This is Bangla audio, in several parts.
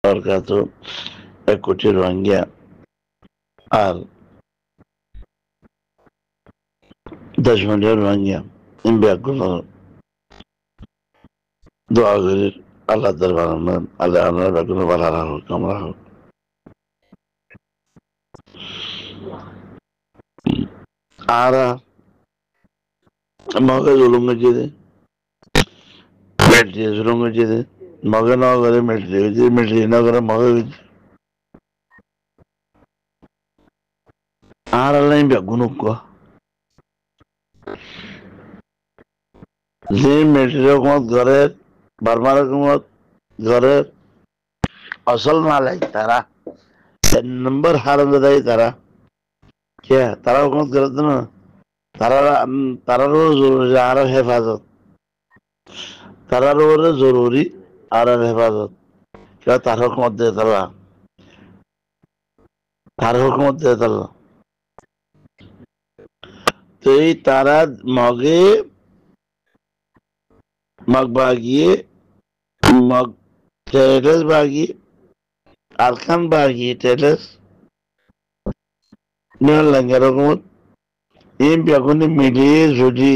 বরকাতু 1 কোটি রোহিঙ্গা আর 10 মিলিয়ন রোহিঙ্গা ব্যাগগুলো দোয়া করি আল্লাহ দরবার আল্লাহ আমরা ব্যাগগুলো ভালো রাখুক আমরা হোক আর মগে জুলুম গেছে মিলিটারি জুলুম গেছে মগে না করে মিলিটারি না করে মগে গেছে আর আল্লাহ ব্যাগুন যে মিলিটারি হুকুমত ঘরের বার্মার হুকুমত ঘরের আসল মালিক তারা 3 নম্বর হারামজাদাই তারা কে তারা হুকুমত করে না তারারও জরুরি আর হেফাজত তারারও জরুরি আর হেফাজত তার হুকুমত দিয়ে তার হুকুমত দিয়ে তো এই তারা মগে মগ বাগিয়ে মগ টেরেস বাগিয়ে আরকান বাগিয়ে টেরেস নিয়ে লাগে হুকুমত এই বেগুনি মিলিয়ে যদি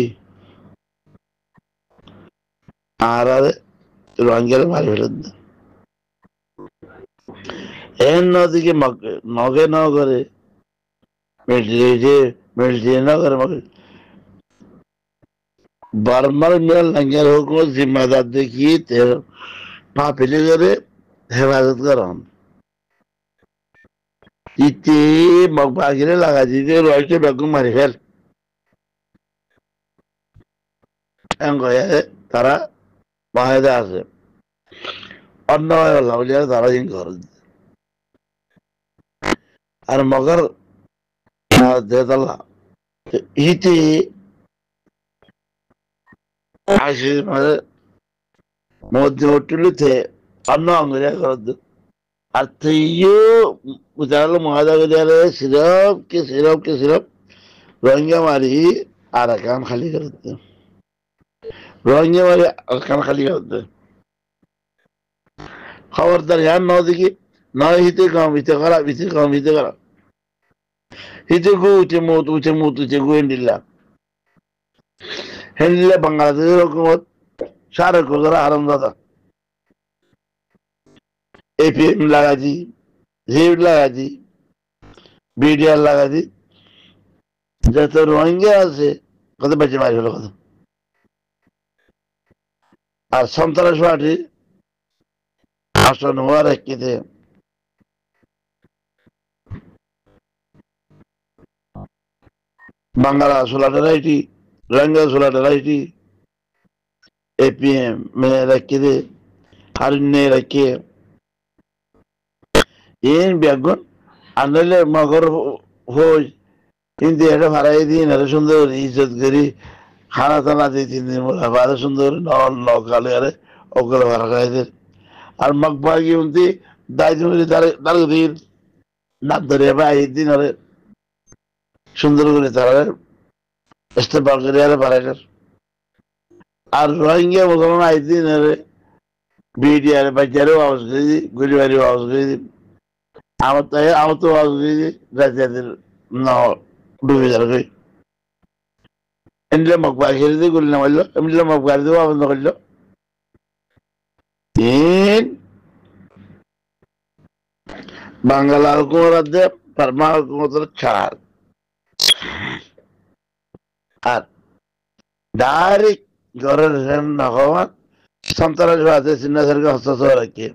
আর রোহিঙ্গার মারি ফেলত এর নদীকে মগে ন করে মিলিটারি ন করে মগে বার্মার মিয়াল লাঙ্গের হুকুমত জিম্মাদার দেখিয়ে পাপিলি করে হেফাজত করান ইতি মগ বাগিরে লাগা দিতে রয়েছে বেগুন মারি ফেল তারা মাহেদা আছে অন্য তারা ঘর আর মগর দেতাল্লা ইতি আসিস মানে মধ্যে উঠলুতে অন্য আঙ্গুলিয়া করত আর তুইও উদাহরণ মহাদা গেলে সিরপ রোহিঙ্গা মারি আর কান খালি করত রোহিঙ্গা মারি আর কান খালি করত খবরদার ইয়ার নদিকে নয় হিতে কম হিতে করা হিতে গু উঠে গু হেন্ডিল্লা বাংলাদেশের হুকুমত সারে কোজারা আরাম দাদা এপিএম লাগাছি রিভ লাগাছি বিডিআর লাগাছি যত রোহিঙ্গা আছে কত বেঁচে মারি হলো কত আর সন্ত্রাস পার্টি আসন হওয়ার একটিতে বাংলা সোলাটারাইটি রোহিঙ্গা সোলাটারাইটি এপিএম রাখিয়ে হারিনে রাখিয়ে ಏನ್ ಬ್ಯಾಗು ಆಮೇಲೆ ಮಗರು ಹೋಯ್ ಹಿಂದಿ এটা ভাড়াই দিন আরে সুন্দর ইজ্জত করি খানা টানা দিয়ে 3 দিন ভালো সুন্দর নকালে আরে ওগুলো ভাড়া খাইদের আর মগবাগি উন্তি দাই দিন দার দিন না ধরে ভাই দিন আরে সুন্দর করে তারা ইস্তেফা করে আরে ভাড়াইদের আর রোহিঙ্গা মুসলমান আই দিন আরে বিডিআর বাজারও আওয়াজ করি গুলিবাড়ি আওয়াজ করি আমার তো রাজাদের ডুবে যাবে এমনি মকবার খেলে দিয়ে গুলি না মারলো এমনি মকবার দিয়ে বন্ধ করলো বাংলা হুকুমত বার্মা হুকুমতের ছাড় আর ডাইরেক্ট ঘরের নহমান সন্ত্রাসবাদে চিহ্নকে হস্তক্ষেপ রাখে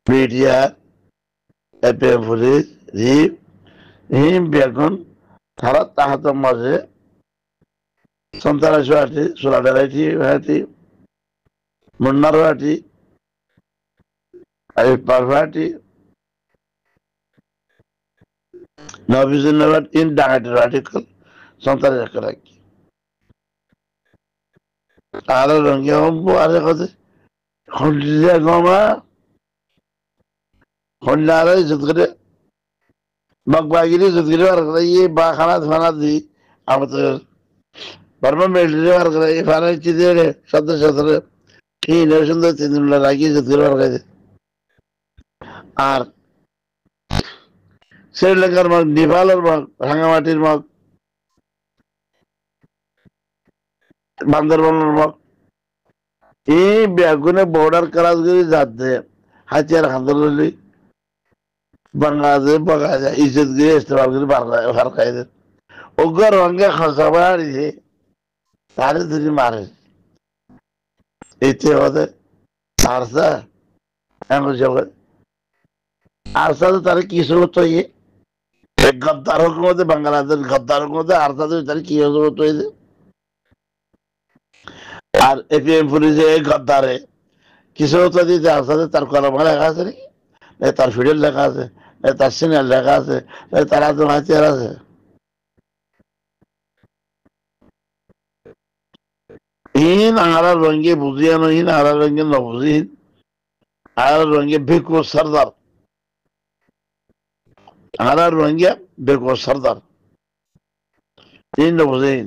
মিডিয়া এপিএম পুলিশ রিপ হিম বেগুন তারা তাহাতে মাঝে সন্ত্রাসবাদী সোলাডারাইটি ভাটি মুন্নার ভাটি আইপার ভাটি নবিজুন্নার ভাটি ইন ডাকাতের আর্টিকেল সন্ত্রাস রাখি আর রঙিয়া হম্বু আরে কথা খন্ডিয়া গমা খন্ডারে ইজ্জত করে মগবাগিরি ইজ্জত করে আর ইয়ে বা খানা দি আমাদের বার্মা মিলিটারি আর করে ফানা চিদে সদস্য কি সুন্দর 3 দিন লাগি ইজ্জত করে আর আর শ্রীলঙ্কার মগ, নেপালের মগ, রাঙামাটির মগ, বান্দরবানের মগ, এই বেগুনে বর্ডার কারাজগিরি যাতে হাতিয়ার হান্দলি বাংলাদেশ বাগাজা ইজ্জত গিয়ে ইস্তেমাল করে ভার খাই দেন ওগর রঙে খসা বাড়িয়ে তারে ধরে মারে এতে ওদের আরসা এমন জগৎ আরসা তো তারা কি সমত ইয়ে গদ্দার হুকুমতে বাংলাদেশ গদ্দার হুকুমতে আরসা তো তারা কি সমত হয়েছে আর এপিএম পুলিশে এই গদ্দারে কিছু তো দিতে আরসাতে তার কলমে লেখা আছে নাকি তার ফিডেল লেখা আছে তার সিনিয়র লেখা আছে তারা তো হাতিয়ার আছে ইন আরা রঙে বুঝিয়ানো ইন আরা রঙে নবুঝিন আরা রঙে বেকো সর্দার আরা রঙে বেকো সর্দার ইন নবুঝিন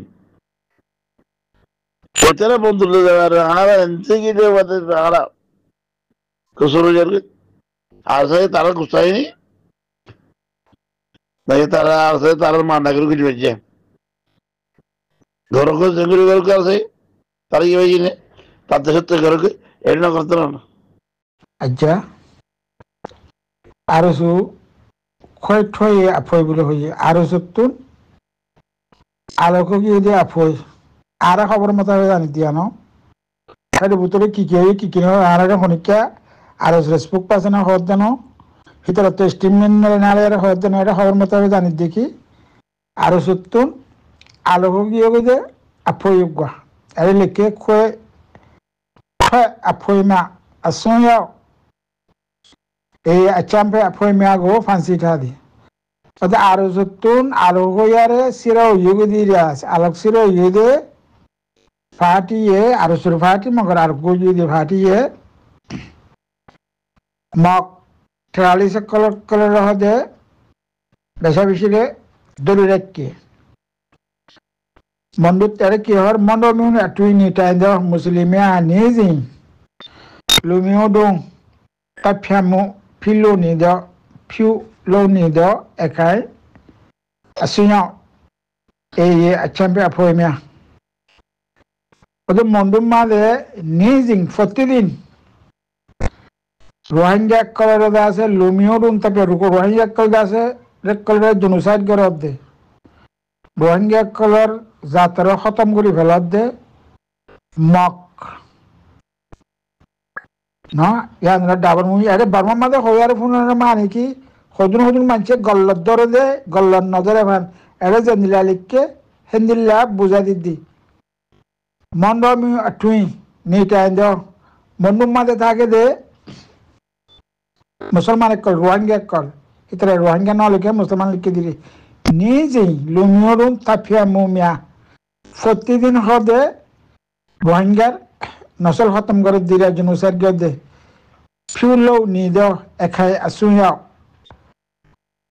এটারা বন্ধুলে যাওয়ার আরা এনতে গিয়ে আরা কসুরো জরগে আর সাথে তারা গুছায়নি তাই তারা আর সাথে তারা মান্ডা করে কিছু বেঁচে ঘরকে জঙ্গলি ঘরকে আছে তারা কি বেঁচে নে তাদের সত্যি ঘরকে এটা না করতে না আচ্ছা আরো সু খয় ঠয় আফয় বলে হয়ে আরো সত্তর আলোক গিয়ে দিয়ে আফয় আর খবর মতো জানি দিয়া ন এর ভিতরে কি কি আর শনিকা আর ফেসবুক পাশে না হওয়ার জন্য ভিতরে তো স্টিমমেন্ট নালে হওয়ার জন্য এটা খবর মতো জানি দেখি আরো সত্তর আলোক গিয়ে যে আফয় গা এর লিখে খয় আফয় মা আসুয়া এই চাম্পে আফয় মা গো ফান্সি ঠা দি ওতে আরো সত্তর আলোক ইয়ারে সিরা ইয়ে দিয়ে আলোক সিরা ইয়ে দে ফাটিয়ে আর সুর ফাটি মগর আর গুজি দিয়ে ফাটিয়ে মগ 43 কলর হদে বেশা বেশিরে দড়ি রেখে মন্ডু তেরে কি হর মন্ডু মিউন তুই নি টাই দ মুসলিমে আনিজি লুমিও দং কাফিয়ামু ফিলো নি দ ফিউ লো নি দ একাই আসিয়া এই আচ্ছাম্পে আফয়মিয়া ওদের মন্ডুম মাঝে নিজিং প্রতিদিন রোহিঙ্গা কলের আছে লুমিও রুম তাকে রুকো রোহিঙ্গা কল আছে রেড কলের জেনোসাইড করে দে রোহিঙ্গা কলের জাতরে খতম করে ফেলার দে মক না ইয়ান ডাবর মুই আরে বার্মা মাঝে হইয়ার ফোনের মানে কি হজুন মানছে গল্লত ধরে দে গল্লত নজরে ভান এরে জেনিলা লিখকে হেন্দিল্লা বুঝা দিদি মন্ড আমি টুই নিটাই দ মন্ডুম মাঝে থাকে দে মুসলমান কল রোহিঙ্গা কল ইতরে রোহিঙ্গা না লিখে মুসলমান লিখে দিলি নিজেই লুমিয়রুম তাফিয়া মুমিয়া প্রতিদিন হদে রোহিঙ্গার নসল খতম করে দিরা জনুসার গদে ফিউলো নি দ একাই আসুয়া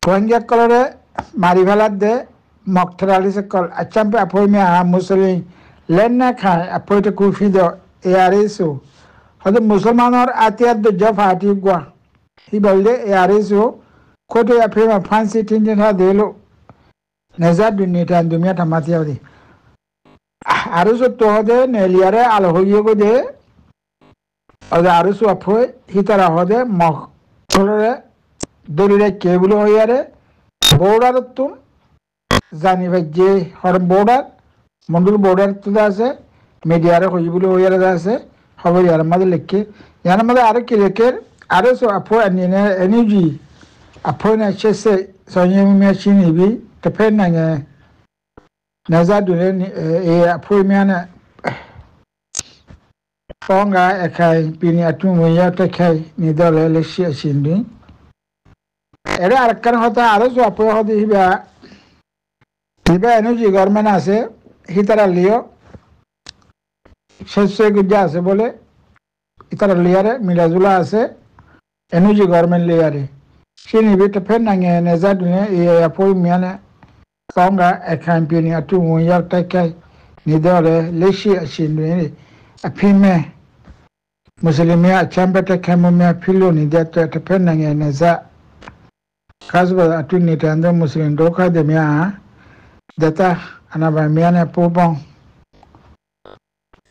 রোহিঙ্গা কলরে মারি ফেলার দে মকথরালি সে কল আচ্ছাম্পে আফই মিয়া মুসলিম লেন না খায় আপইতে কুফি দ এআরএসও হদে মুসলমানের আতিয়ার দ ফাটি গুয়া হি বলদে এআরএসও কোটে আফিমা ফান্সি তিনদিন হা দেলো নেজার দুনিয়াটা দুমিয়া থামাতিয়া দি আরো তো হদে নেলিয়ারে আলো হইয়ে গো দে ওদে আরো সু আফই হিতারা হদে মকথরে দরিরে কেবল হইয়ারে বর্ডার তুম জানি ভাই যে হর বর্ডার মন্ডল বর্ডার তো আছে মিডিয়ারে হইবুল হইয়ারে আছে খবর ইয়ার মাঝে লিখে ইয়ার মাঝে আরো কি লেখের আরো সো আফয় আনিনে এনার্জি আফয় না শেষে সঞ্জয় মিয়া চিনিবি তো ফের না নাজা দুলে এ আফয় মিয়া না পঙ্গা একাই পিনি আটু মইয়া তেখাই নিদলে লেসি আসিন্দি এরা আরেকখান হতা আরো সো আফয় হদি হিবা এনার্জি গভর্নমেন্ট আছে হিতারা লিও শস্য গুজা আছে বলে ইতারা লিয়ারে মিলাজুলা আছে এনার্জি গভর্নমেন্ট লিয়ারে সিনি বিতে ফেন নাঙে নেজা দুনে এ আপই মিয়ানে সঙ্গা এখান পিনি আটু মুইয়া তাকাই নিদরে লেসি আসিন দুনে আফিমে Muslimia chambete kemumia filoni deto ete penange neza kasba atuni tando muslim doka de mia data anaba miane popon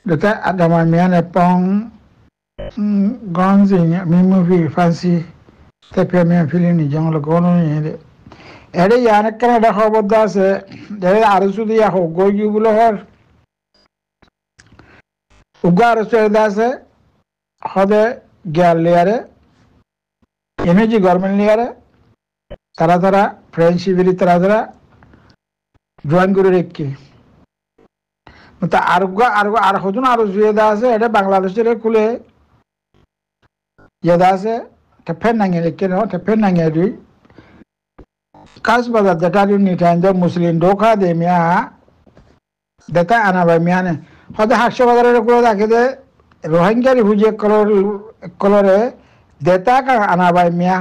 data adama miane pong gonzi mimu fi fancy tepe mia filini janglo gono yede ere yana Canada hoboda se de arusudi ya ho goju bulo hor ugar se da se hode gyalliare energy government liare tara friendship bili tara join করে রেখে মতা আরগো আর হদুন আর জুয়েদা আছে এটা বাংলাদেশের কুলে ইয়েদা আছে তেফেন নাঙে রেখে ন তেফেন নাঙে দুই কাজ বাজার যেটা নি টাইম মুসলিম দোকা দে মিয়া দেতা আনাবা মিয়ানে হদে হাসে বাজারের কুলে থাকে দে রোহিঙ্গার হুজে কলরে দেতা কা আনাবা মিয়া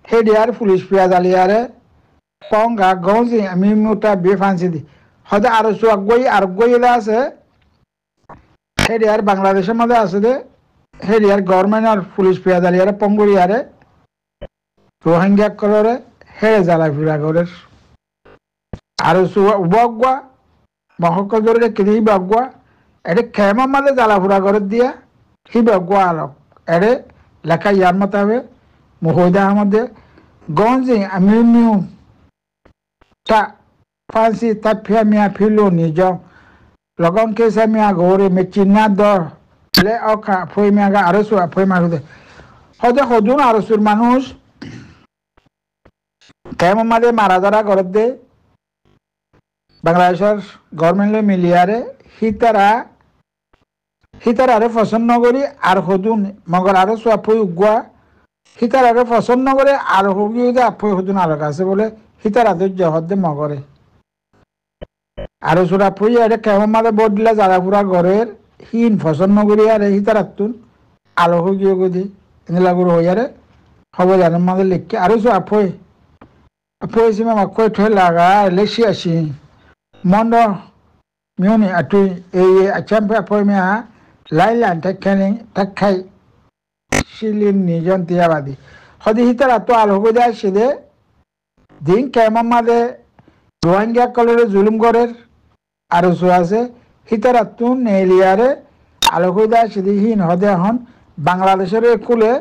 হেডিয়ার পুলিশ পিয়া দালিয়ারে পঙ্গা গঞ্জি আমি মুটা বেফান্সি দি হদে আর গই আছে হেডিয়ার বাংলাদেশের মধ্যে আছে দে হেডিয়ার গভর্নমেন্ট আর পুলিশ পিয়া দালিয়ারে পঙ্গুরিয়ারে রোহিঙ্গা কলরে হেড়ে জ্বালা ফিরা করে আর উবগা মহক্কল ধরে কিনি বগা এটা খেমার মধ্যে জ্বালা ফুরা করে দিয়া হি বগা আলোক এরে লেখা ইয়ার মতাবে মুহৈদা আহমদে গঞ্জি আমি mu ta fancy tapia mia pilo ni jo logon ke sa mia gore me china do le oka foi mia ga arusu foi marude hode hodun arusur মানুষ কেমন মারে মারা ধরা করে দে বাংলাদেশের গভর্নমেন্টে মিলিয়ারে হিতারারে পছন্দ করি আর হদুন মগর আরসু আপই উগুয়া হিতারারে পছন্দ করে আর হগিও দে আপই হদুন আর কাছে বলে হিতারা ধৈর্য হদ্দে মগরে আর সুরা ফুই আরে কেমন মারে বদলা যারা পুরা ঘরের হিন ফসল নগরী আরে হিতারাতুন আলো হগিও গদি এলাগুর হইয়ারে খবর জানার মাঝে লিখকে আরো সু আপই সিমা মাকই ঠে লাগা লেসি আসি মন্দ মিউনি আতুই এই আচাম্পে আপই মিয়া লাইলান তাখাই শিলিন নিজন তিয়াবাদি হদি হিতারা তো আলো হগি আসি দে দিন কেমন মাদে রোহিঙ্গা কলরে জুলুম করের আরো আছে হিতারাতুন নেলিয়ারে আলোকদা সিদিহীন হদে এখন বাংলাদেশের কুলে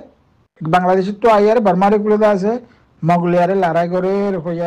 বাংলাদেশের তো আইয়ার বার্মারে কুলে আছে মগলিয়ারে লড়াই করে হইয়া